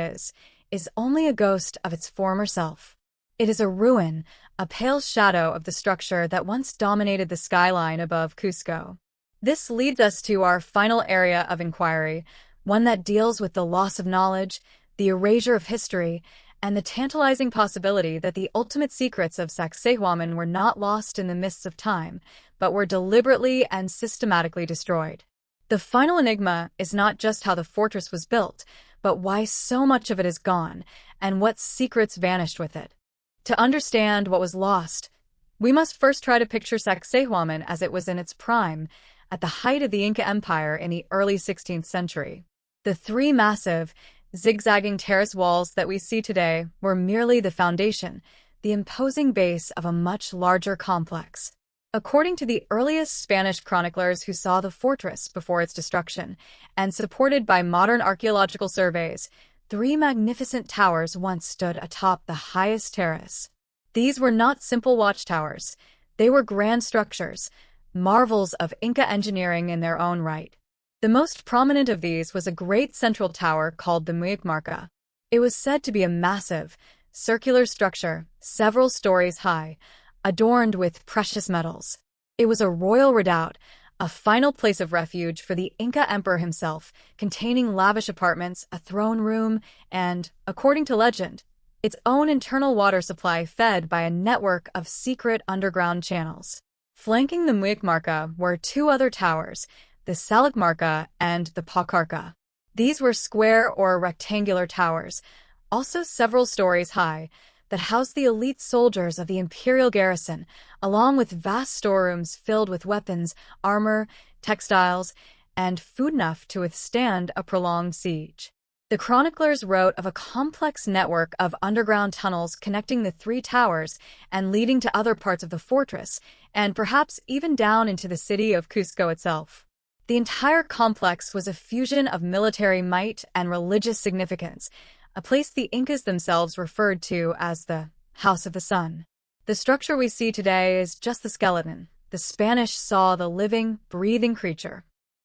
is only a ghost of its former self. It is a ruin, a pale shadow of the structure that once dominated the skyline above Cusco. This leads us to our final area of inquiry, one that deals with the loss of knowledge, the erasure of history, and the tantalizing possibility that the ultimate secrets of Sacsayhuamán were not lost in the mists of time, but were deliberately and systematically destroyed. The final enigma is not just how the fortress was built, but why so much of it is gone, and what secrets vanished with it. To understand what was lost, we must first try to picture Sacsayhuamán as it was in its prime, at the height of the Inca Empire in the early 16th century. The three massive, zigzagging terrace walls that we see today were merely the foundation, the imposing base of a much larger complex. According to the earliest Spanish chroniclers who saw the fortress before its destruction, and supported by modern archaeological surveys, three magnificent towers once stood atop the highest terrace. These were not simple watchtowers. They were grand structures, marvels of Inca engineering in their own right. The most prominent of these was a great central tower called the Muicmarca. It was said to be a massive, circular structure, several stories high, adorned with precious metals. It was a royal redoubt, a final place of refuge for the Inca emperor himself, containing lavish apartments, a throne room, and, according to legend, its own internal water supply fed by a network of secret underground channels. Flanking the Muicmarca were two other towers, the Sacsayhuamán and the Pacarca. These were square or rectangular towers, also several stories high, that housed the elite soldiers of the imperial garrison, along with vast storerooms filled with weapons, armor, textiles, and food enough to withstand a prolonged siege. The chroniclers wrote of a complex network of underground tunnels connecting the three towers and leading to other parts of the fortress, and perhaps even down into the city of Cusco itself. The entire complex was a fusion of military might and religious significance, a place the Incas themselves referred to as the House of the Sun. The structure we see today is just the skeleton, the Spanish saw the living, breathing creature.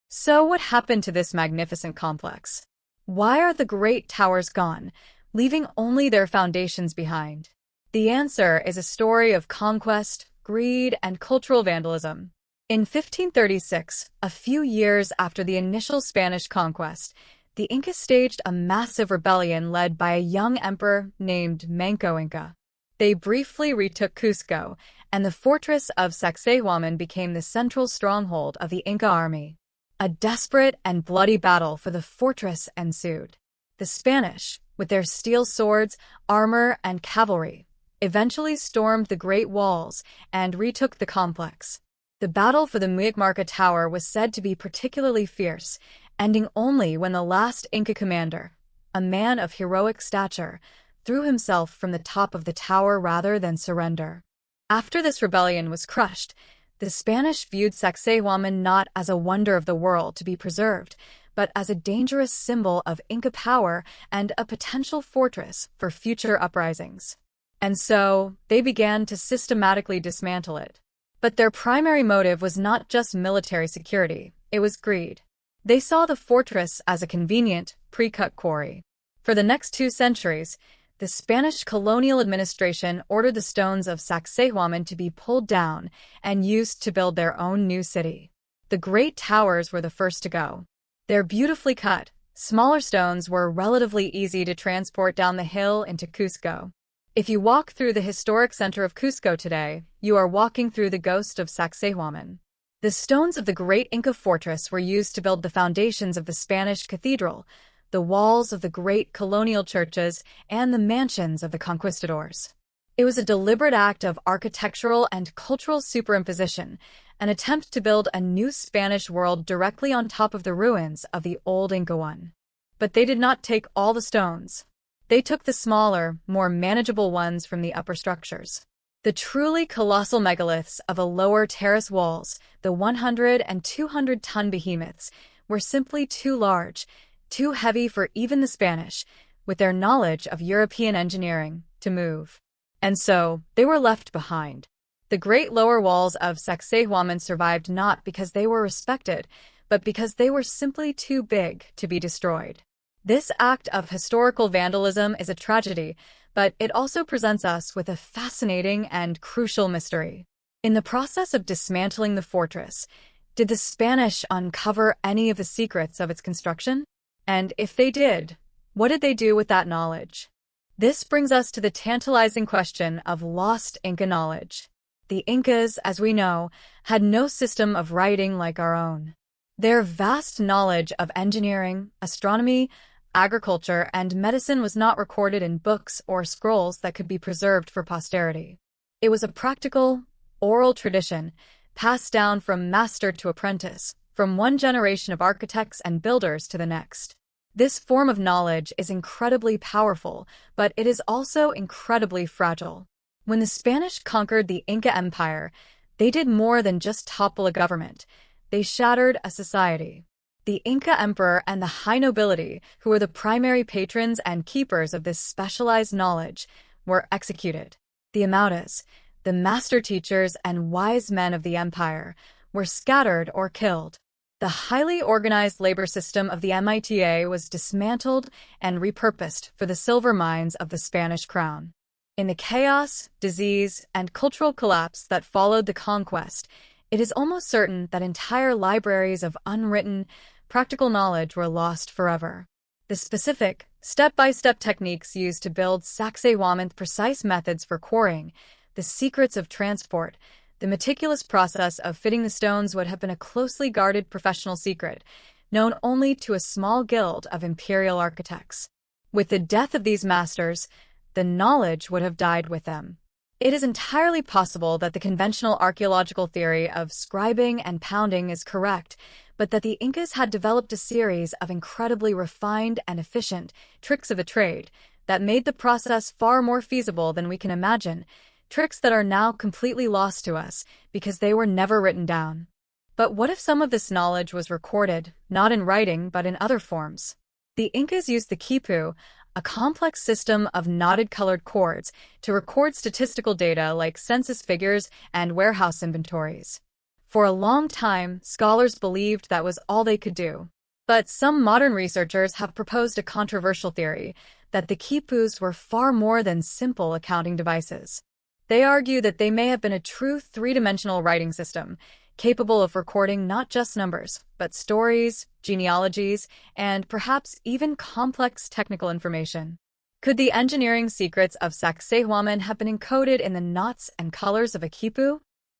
So what happened to this magnificent complex? Why are the great towers gone, leaving only their foundations behind? The answer is a story of conquest, greed, and cultural vandalism. In 1536, a few years after the initial Spanish conquest, the Incas staged a massive rebellion led by a young emperor named Manco Inca. They briefly retook Cusco, and the fortress of Sacsayhuamán became the central stronghold of the Inca army. A desperate and bloody battle for the fortress ensued. The Spanish, with their steel swords, armor, and cavalry, eventually stormed the Great Walls and retook the complex. The battle for the Muicmarca Tower was said to be particularly fierce, ending only when the last Inca commander, a man of heroic stature, threw himself from the top of the tower rather than surrender. After this rebellion was crushed, the Spanish viewed Sacsayhuamán not as a wonder of the world to be preserved, but as a dangerous symbol of Inca power and a potential fortress for future uprisings. And so, they began to systematically dismantle it. But their primary motive was not just military security, it was greed. They saw the fortress as a convenient, pre-cut quarry. For the next 2 centuries, the Spanish colonial administration ordered the stones of Sacsayhuamán to be pulled down and used to build their own new city. The great towers were the first to go. They're beautifully cut, smaller stones were relatively easy to transport down the hill into Cusco. If you walk through the historic center of Cusco today, you are walking through the ghost of Sacsayhuamán. The stones of the great Inca fortress were used to build the foundations of the Spanish cathedral, the walls of the great colonial churches, and the mansions of the conquistadors. It was a deliberate act of architectural and cultural superimposition, an attempt to build a new Spanish world directly on top of the ruins of the old Inca one. But they did not take all the stones. They took the smaller, more manageable ones from the upper structures. The truly colossal megaliths of the lower terrace walls, the 100 and 200-ton behemoths, were simply too large, too heavy for even the Spanish, with their knowledge of European engineering, to move. And so, they were left behind. The great lower walls of Sacsayhuamán survived not because they were respected, but because they were simply too big to be destroyed. This act of historical vandalism is a tragedy, but it also presents us with a fascinating and crucial mystery. In the process of dismantling the fortress, did the Spanish uncover any of the secrets of its construction? And if they did, what did they do with that knowledge? This brings us to the tantalizing question of lost Inca knowledge. The Incas, as we know, had no system of writing like our own. Their vast knowledge of engineering, astronomy, agriculture, and medicine was not recorded in books or scrolls that could be preserved for posterity. It was a practical, oral tradition, passed down from master to apprentice, from one generation of architects and builders to the next. This form of knowledge is incredibly powerful, but it is also incredibly fragile. When the Spanish conquered the Inca Empire, they did more than just topple a government. They shattered a society. The Inca emperor and the high nobility, who were the primary patrons and keepers of this specialized knowledge, were executed. The Amautas, the master teachers and wise men of the empire, were scattered or killed. The highly organized labor system of the MITA was dismantled and repurposed for the silver mines of the Spanish crown. In the chaos, disease, and cultural collapse that followed the conquest, it is almost certain that entire libraries of unwritten, practical knowledge were lost forever. The specific, step-by-step techniques used to build Sacsayhuamán's precise methods for quarrying, the secrets of transport, the meticulous process of fitting the stones would have been a closely guarded professional secret, known only to a small guild of imperial architects. With the death of these masters, the knowledge would have died with them. It is entirely possible that the conventional archaeological theory of scribing and pounding is correct, but that the Incas had developed a series of incredibly refined and efficient tricks of the trade that made the process far more feasible than we can imagine, tricks that are now completely lost to us because they were never written down. But what if some of this knowledge was recorded, not in writing but in other forms? The Incas used the quipu, a complex system of knotted colored cords, to record statistical data like census figures and warehouse inventories. For a long time, scholars believed that was all they could do. But some modern researchers have proposed a controversial theory that the quipus were far more than simple accounting devices. They argue that they may have been a true three-dimensional writing system, capable of recording not just numbers, but stories, genealogies, and perhaps even complex technical information. Could the engineering secrets of Sacsayhuamán have been encoded in the knots and colors of a quipu?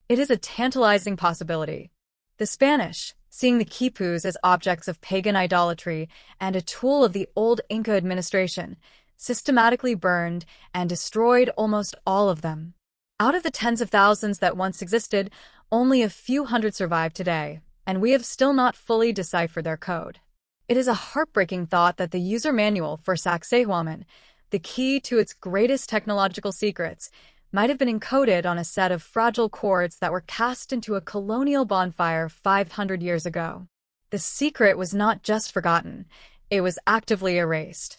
It is a tantalizing possibility. The Spanish, seeing the quipus as objects of pagan idolatry and a tool of the old Inca administration, systematically burned and destroyed almost all of them. Out of the tens of thousands that once existed, only a few hundred survive today, and we have still not fully deciphered their code. It is a heartbreaking thought that the user manual for Sacsayhuamán, the key to its greatest technological secrets, might have been encoded on a set of fragile cords that were cast into a colonial bonfire 500 years ago. The secret was not just forgotten, it was actively erased.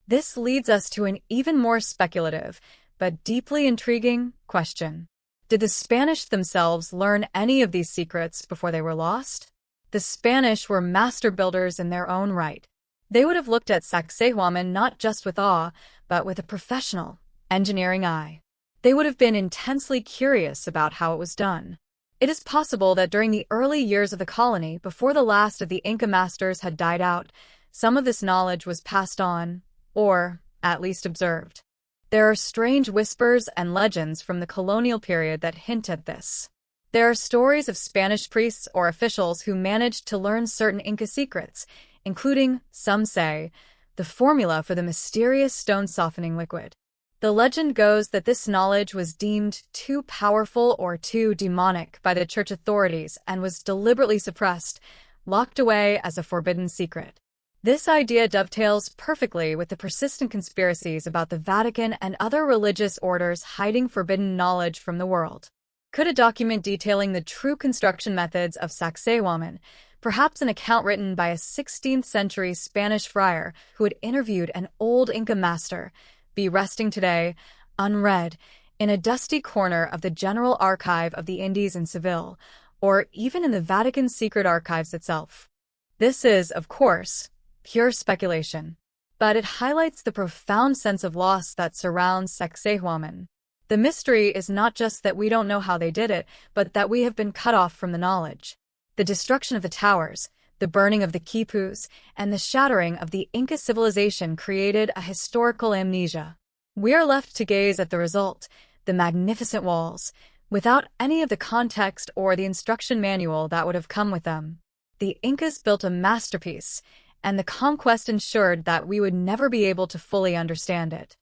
This leads us to an even more speculative, but deeply intriguing question. Did the Spanish themselves learn any of these secrets before they were lost? The Spanish were master builders in their own right. They would have looked at Sacsayhuamán not just with awe, but with a professional, engineering eye. They would have been intensely curious about how it was done. It is possible that during the early years of the colony, before the last of the Inca masters had died out, some of this knowledge was passed on, or at least observed. There are strange whispers and legends from the colonial period that hint at this. There are stories of Spanish priests or officials who managed to learn certain Inca secrets, including, some say, the formula for the mysterious stone-softening liquid. The legend goes that this knowledge was deemed too powerful or too demonic by the church authorities and was deliberately suppressed, locked away as a forbidden secret. This idea dovetails perfectly with the persistent conspiracies about the Vatican and other religious orders hiding forbidden knowledge from the world. Could a document detailing the true construction methods of Sacsayhuamán, perhaps an account written by a 16th-century Spanish friar who had interviewed an old Inca master, be resting today, unread, in a dusty corner of the General Archive of the Indies in Seville, or even in the Vatican's secret archives itself? This is, of course, pure speculation, but it highlights the profound sense of loss that surrounds Sacsayhuamán. The mystery is not just that we don't know how they did it, but that we have been cut off from the knowledge. The destruction of the towers, the burning of the quipus, and the shattering of the Inca civilization created a historical amnesia. We are left to gaze at the result, the magnificent walls, without any of the context or the instruction manual that would have come with them. The Incas built a masterpiece, and the conquest ensured that we would never be able to fully understand it.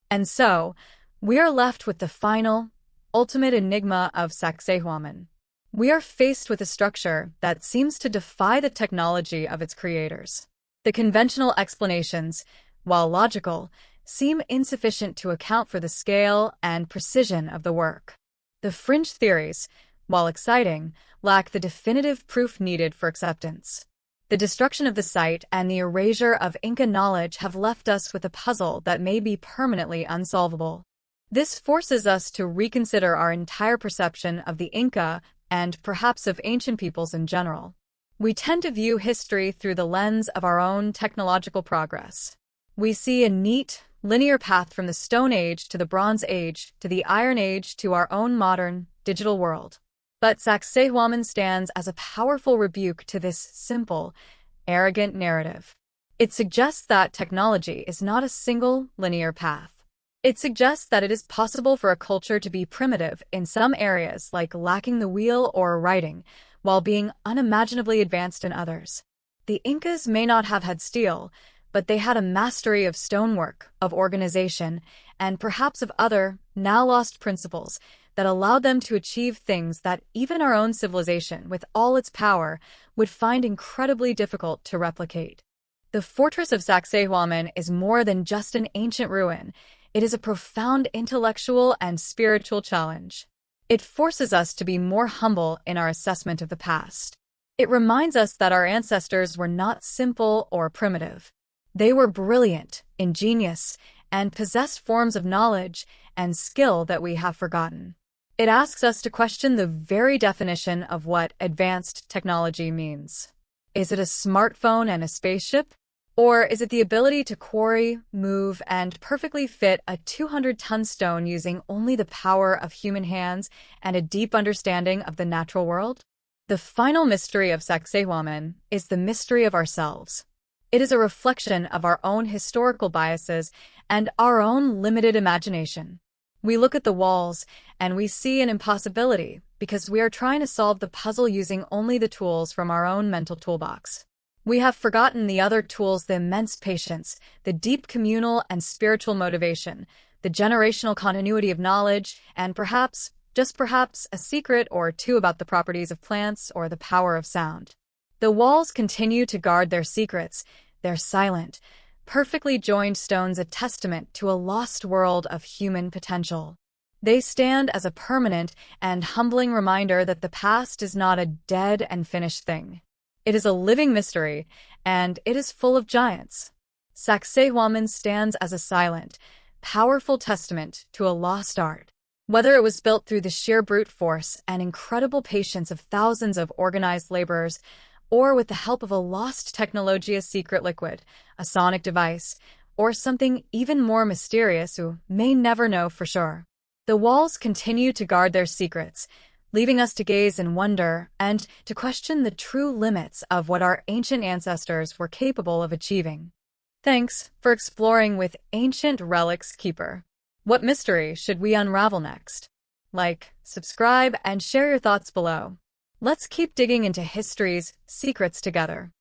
And so, we are left with the final, ultimate enigma of Sacsayhuamán. We are faced with a structure that seems to defy the technology of its creators. The conventional explanations, while logical, seem insufficient to account for the scale and precision of the work. The fringe theories, while exciting, lack the definitive proof needed for acceptance. The destruction of the site and the erasure of Inca knowledge have left us with a puzzle that may be permanently unsolvable. This forces us to reconsider our entire perception of the Inca and perhaps of ancient peoples in general. We tend to view history through the lens of our own technological progress. We see a neat, linear path from the Stone Age to the Bronze Age to the Iron Age to our own modern, digital world. But Sacsayhuamán stands as a powerful rebuke to this simple, arrogant narrative. It suggests that technology is not a single, linear path. It suggests that it is possible for a culture to be primitive in some areas, like lacking the wheel or writing, while being unimaginably advanced in others. The Incas may not have had steel, but they had a mastery of stonework, of organization, and perhaps of other, now-lost principles that allowed them to achieve things that even our own civilization, with all its power, would find incredibly difficult to replicate. The fortress of Sacsayhuamán is more than just an ancient ruin. It is a profound intellectual and spiritual challenge. It forces us to be more humble in our assessment of the past. It reminds us that our ancestors were not simple or primitive. They were brilliant, ingenious, and possessed forms of knowledge and skill that we have forgotten. It asks us to question the very definition of what advanced technology means. Is it a smartphone and a spaceship? Or is it the ability to quarry, move, and perfectly fit a 200-ton stone using only the power of human hands and a deep understanding of the natural world? The final mystery of Sacsayhuamán is the mystery of ourselves. It is a reflection of our own historical biases and our own limited imagination. We look at the walls and we see an impossibility because we are trying to solve the puzzle using only the tools from our own mental toolbox. We have forgotten the other tools: the immense patience, the deep communal and spiritual motivation, the generational continuity of knowledge, and perhaps, just perhaps, a secret or two about the properties of plants or the power of sound. The walls continue to guard their secrets, their silent, perfectly joined stones, a testament to a lost world of human potential. They stand as a permanent and humbling reminder that the past is not a dead and finished thing. It is a living mystery, and it is full of giants. Sacsayhuamán stands as a silent, powerful testament to a lost art. Whether it was built through the sheer brute force and incredible patience of thousands of organized laborers, or with the help of a lost technology, a secret liquid, a sonic device, or something even more mysterious who may never know for sure. The walls continue to guard their secrets, leaving us to gaze in wonder and to question the true limits of what our ancient ancestors were capable of achieving. Thanks for exploring with Ancient Relics Keeper. What mystery should we unravel next? Like, subscribe, and share your thoughts below. Let's keep digging into history's secrets together.